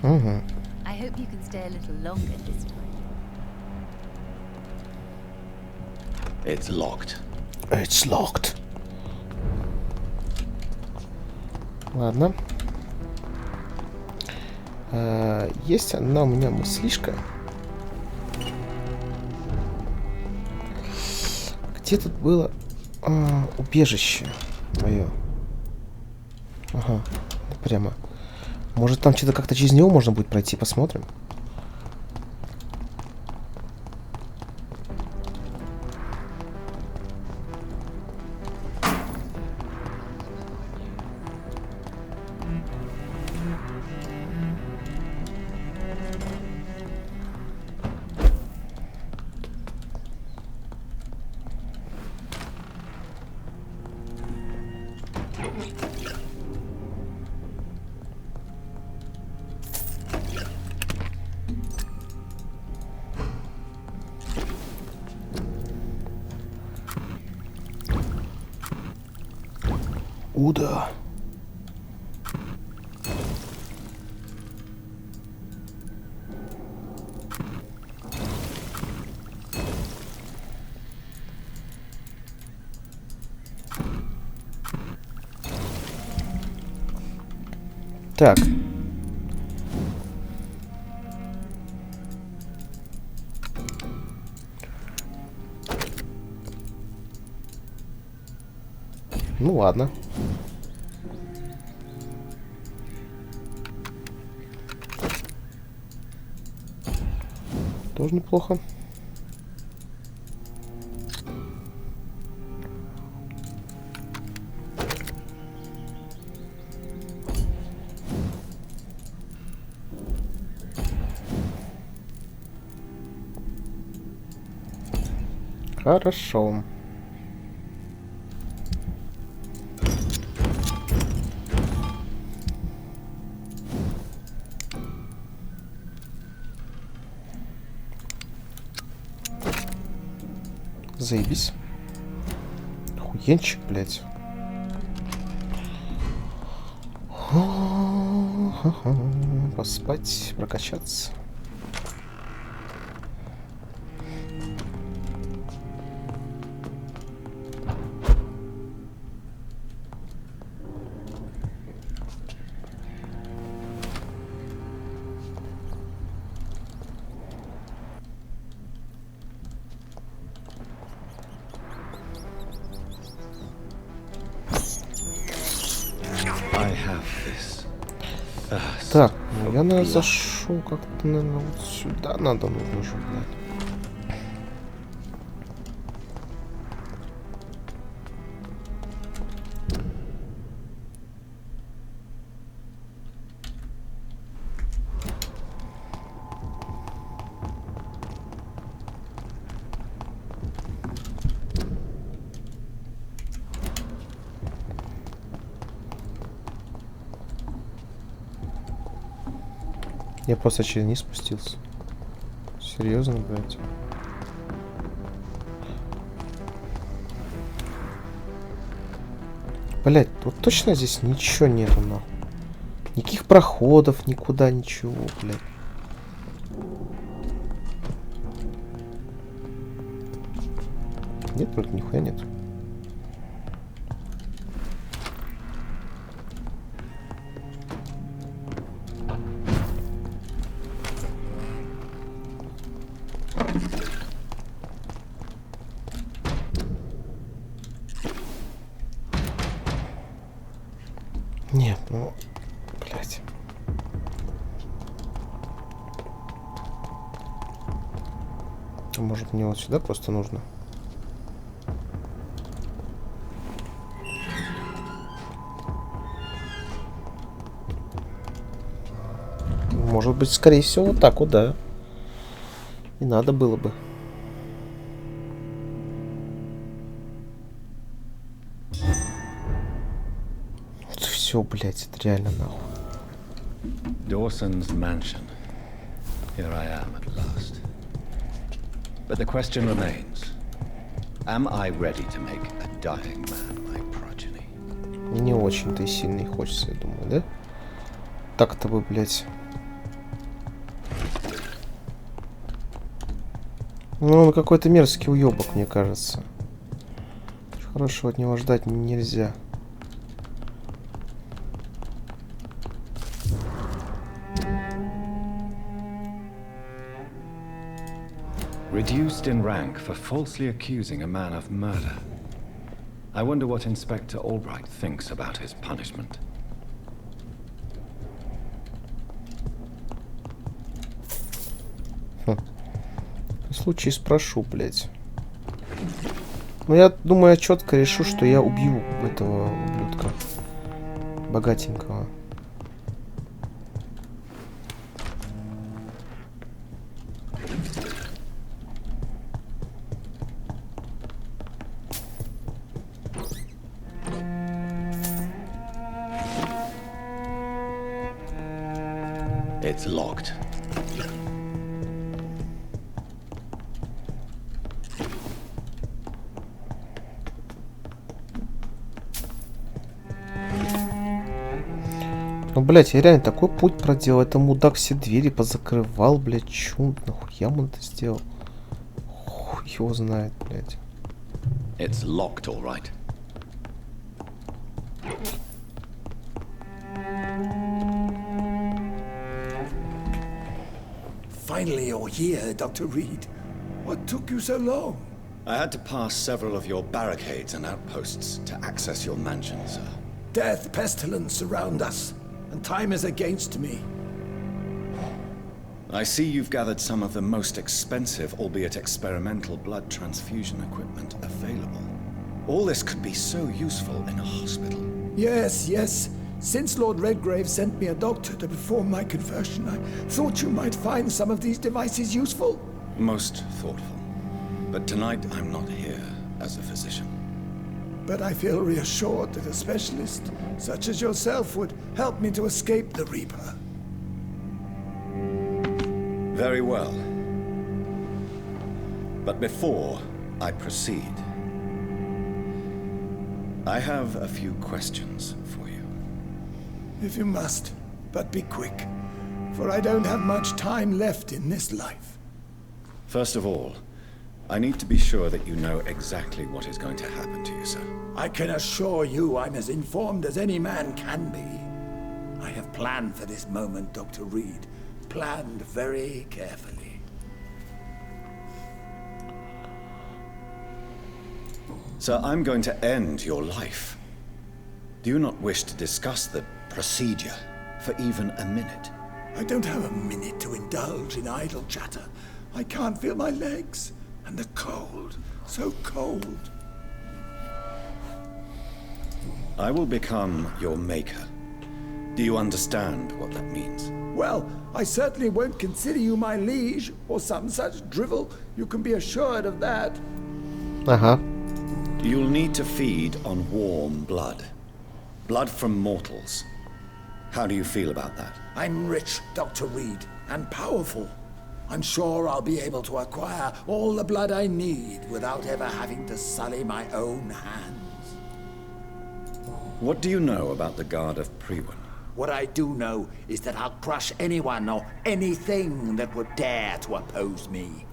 I hope you can stay a little longer this time. It's locked. It's locked. Ладно. Есть одна у меня мыслишка. Где тут было убежище мое? Ага, прямо. Может, там что-то как-то через него можно будет пройти, посмотрим. Да. Так. Ну ладно. Тоже неплохо. Хорошо. Заебись. Охуенчик, блядь. Поспать, прокачаться. Так, ну я, наверное, зашел как-то, наверное, вот сюда надо нужно же, блядь. Я просто через низ спустился. Серьезно, блядь. Блядь, вот точно здесь ничего нету, нахуй. Никаких проходов, никуда, ничего, блядь. Нет, вроде нихуя нет. Нет, ну, блядь. Может, мне вот сюда просто нужно? Может быть, скорее всего, вот так вот, да. И надо было бы. Все, блядь, это реально нахуй. Dawson's mansion. Here I am at last. But the question remains. Am I ready to make a dying man my progeny? Не очень-то и сильный хочется, я думаю, да? Так-то бы, блядь. Ну, он какой-то мерзкий уёбок, мне кажется. Хорошего от него ждать нельзя. Reduced in rank for falsely accusing a man of murder. I wonder what Inspector Albright thinks about his punishment. В случае спрошу, блядь. Ну, я думаю, я четко решу, что я убью этого ублюдка. Богатенького. It's locked. Ну, блядь, я реально такой путь проделал. Это мудак все двери позакрывал, блядь. Чё нахуя он это сделал? Хуй его знает, блядь. It's locked, all right. Finally, you're here, Dr. Reid. What took you so long? I had to pass several of your barricades and outposts to access your mansion, sir. Death, pestilence surround us, and time is against me. I see you've gathered some of the most expensive, albeit experimental, blood transfusion equipment available. All this could be so useful in a hospital. Yes, yes. Since Lord Redgrave sent me a doctor to perform my conversion, I thought you might find some of these devices useful. Most thoughtful. But tonight I'm not here as a physician. But I feel reassured that a specialist such as yourself would help me to escape the Reaper. Very well. But before, I proceed, I have a few questions for you. If you must, but be quick, for I don't have much time left in this life. First of all, I need to be sure that you know exactly what is going to happen to you, sir. I can assure you I'm as informed as any man can be. I have planned for this moment, Dr. Reed. Planned very carefully. Sir, I'm going to end your life. Do you not wish to discuss the procedure for even a minute? I don't have a minute to indulge in idle chatter. I can't feel my legs. And the cold. So cold. I will become your maker. Do you understand what that means? Well, I certainly won't consider you my liege, or some such drivel. You can be assured of that. You'll need to feed on warm blood. Blood from mortals. How do you feel about that? I'm rich, Dr. Reed, and powerful. I'm sure I'll be able to acquire all the blood I need without ever having to sully my own hands. What do you know about the Guard of Prewin? What I do know is that I'll crush anyone or anything that would dare to oppose me.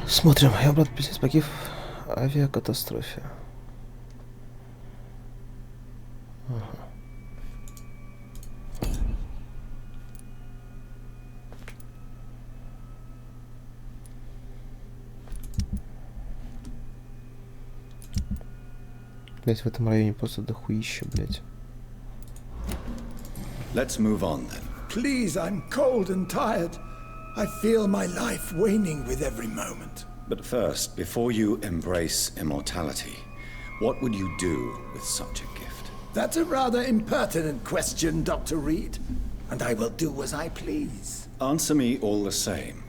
Смотрим. Я брат пиздец погиб в авиакатастрофе. Блять, в этом районе просто дохуища, блять. Let's move on then. Please, I'm cold and tired. I feel my life waning with every moment. But first, before you embrace immortality, what would you do with such a gift? That's a rather impertinent question, Dr. Reed. And I will do as I please. Answer me all the same.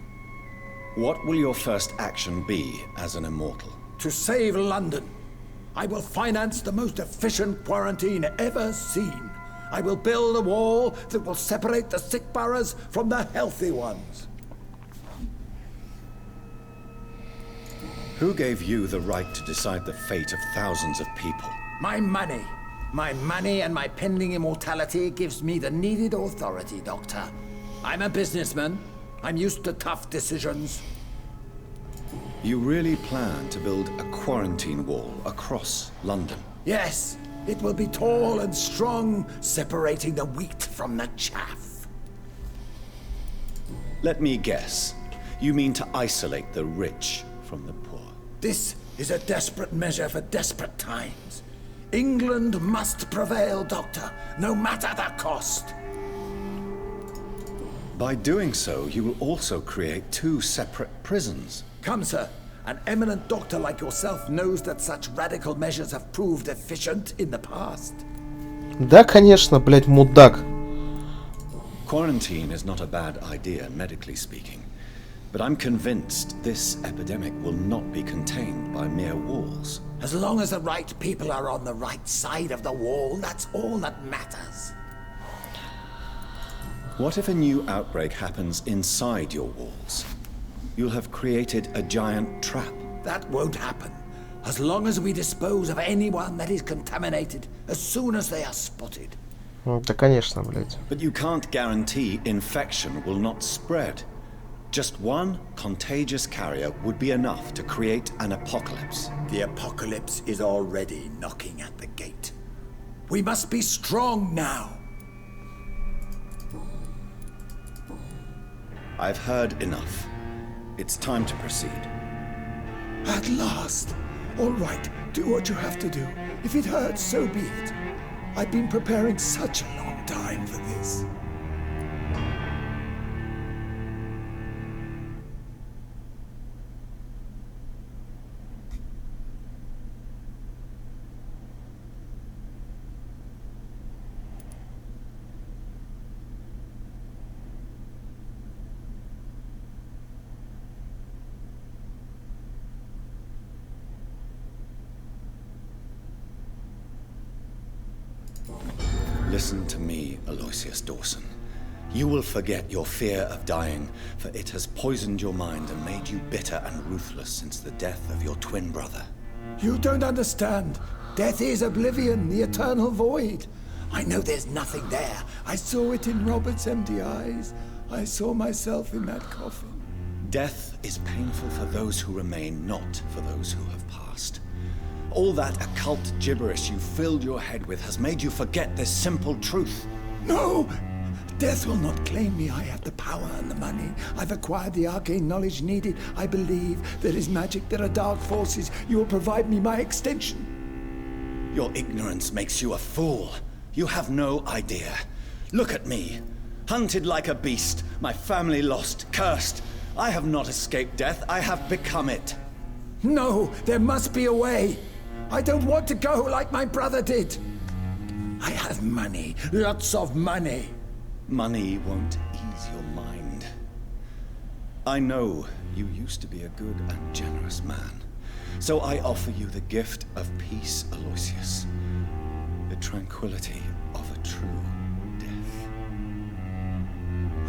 What will your first action be as an immortal? To save London. I will finance the most efficient quarantine ever seen. I will build a wall that will separate the sick boroughs from the healthy ones. Who gave you the right to decide the fate of thousands of people? My money. My money and my pending immortality gives me the needed authority, Doctor. I'm a businessman. I'm used to tough decisions. You really plan to build a quarantine wall across London? Yes, it will be tall and strong, separating the wheat from the chaff. Let me guess. You mean to isolate the rich from the poor? This is a desperate measure for desperate times. England must prevail, Doctor, no matter the cost. By doing so, you will also create two separate prisons. Come, sir. An eminent doctor like yourself knows that such radical measures have proved efficient in the past. Да, конечно, блядь, мудак. Quarantine is not a bad idea, medically speaking. But I'm convinced this epidemic will not be contained by mere walls. As long as the right people are on the right side of the wall, that's all that matters. What if a new outbreak happens inside your walls? You'll have created a giant trap. That won't happen. As long as we dispose of anyone that is contaminated as soon as they are spotted. Да, конечно, блядь. But you can't guarantee infection will not spread. Just one contagious carrier would be enough to create an apocalypse. The apocalypse is already knocking at the gate. We must be strong now. I've heard enough. It's time to proceed. At last. All right, do what you have to do. If it hurts, so be it. I've been preparing such a long time for this. Listen to me, Aloysius Dawson. You will forget your fear of dying, for it has poisoned your mind and made you bitter and ruthless since the death of your twin brother. You don't understand. Death is oblivion, the eternal void. I know there's nothing there. I saw it in Robert's empty eyes. I saw myself in that coffin. Death is painful for those who remain, not for those who have passed. All that occult gibberish you filled your head with has made you forget this simple truth. No! Death will not claim me. I have the power and the money. I've acquired the arcane knowledge needed. I believe there is magic, there are dark forces. You will provide me my extension. Your ignorance makes you a fool. You have no idea. Look at me. Hunted like a beast, my family lost, cursed. I have not escaped death, I have become it. No, there must be a way. I don't want to go like my brother did. I have money, lots of money. Money won't ease your mind. I know you used to be a good and generous man. So I offer you the gift of peace, Aloysius. The tranquility of a true death.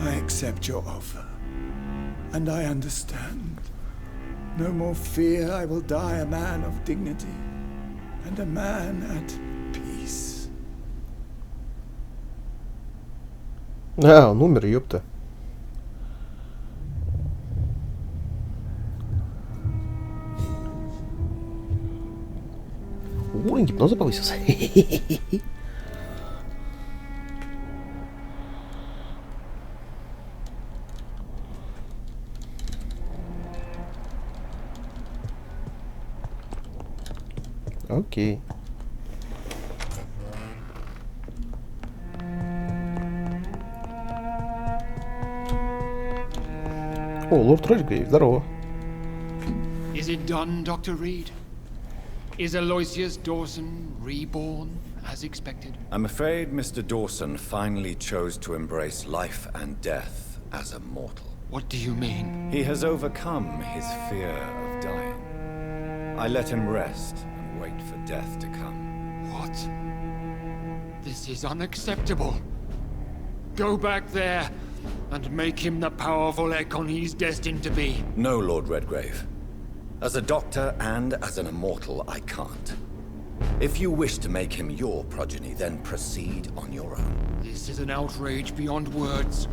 I accept your offer. And I understand. No more fear, I will die a man of dignity. And a man at peace. А, он умер, ёпта. Уровень гипноза повысился. Окей. О, лорд Редгрейв, здорово. Is it done, Dr. Reid? Is Aloysius Dawson reborn, as expected? I'm afraid Mr. Dawson finally chose to embrace life and death as a mortal. What do you mean? He has overcome his fear of dying. I let him rest and wait for death to come. What? This is unacceptable. Go back there and make him the powerful Ekon he's destined to be. No, Lord Redgrave. As a doctor and as an immortal, I can't. If you wish to make him your progeny, then proceed on your own. This is an outrage beyond words.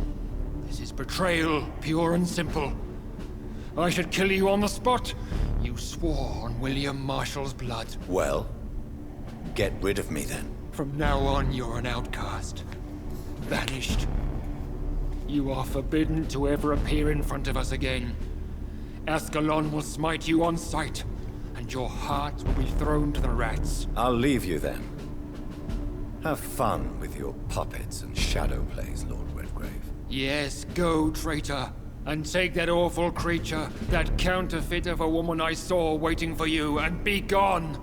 This is betrayal, pure and simple. I should kill you on the spot. You swore on William Marshall's blood. Well, get rid of me then. From now on, you're an outcast. Vanished. You are forbidden to ever appear in front of us again. Ascalon will smite you on sight, and your heart will be thrown to the rats. I'll leave you then. Have fun with your puppets and shadow plays, Lord Redgrave. Yes, go, traitor, and take that awful creature, that counterfeit of a woman I saw waiting for you, and be gone!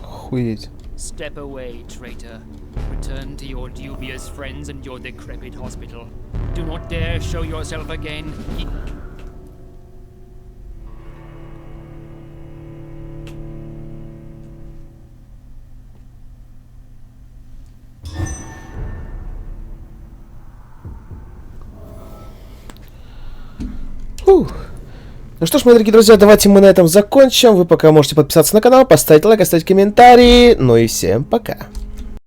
Охуеть. Step away, traitor. Return to your dubious friends and your decrepit hospital. Do not dare show yourself again. Ну что ж, мои дорогие друзья, давайте мы на этом закончим. Вы пока можете подписаться на канал, поставить лайк, оставить комментарии. Ну и всем пока.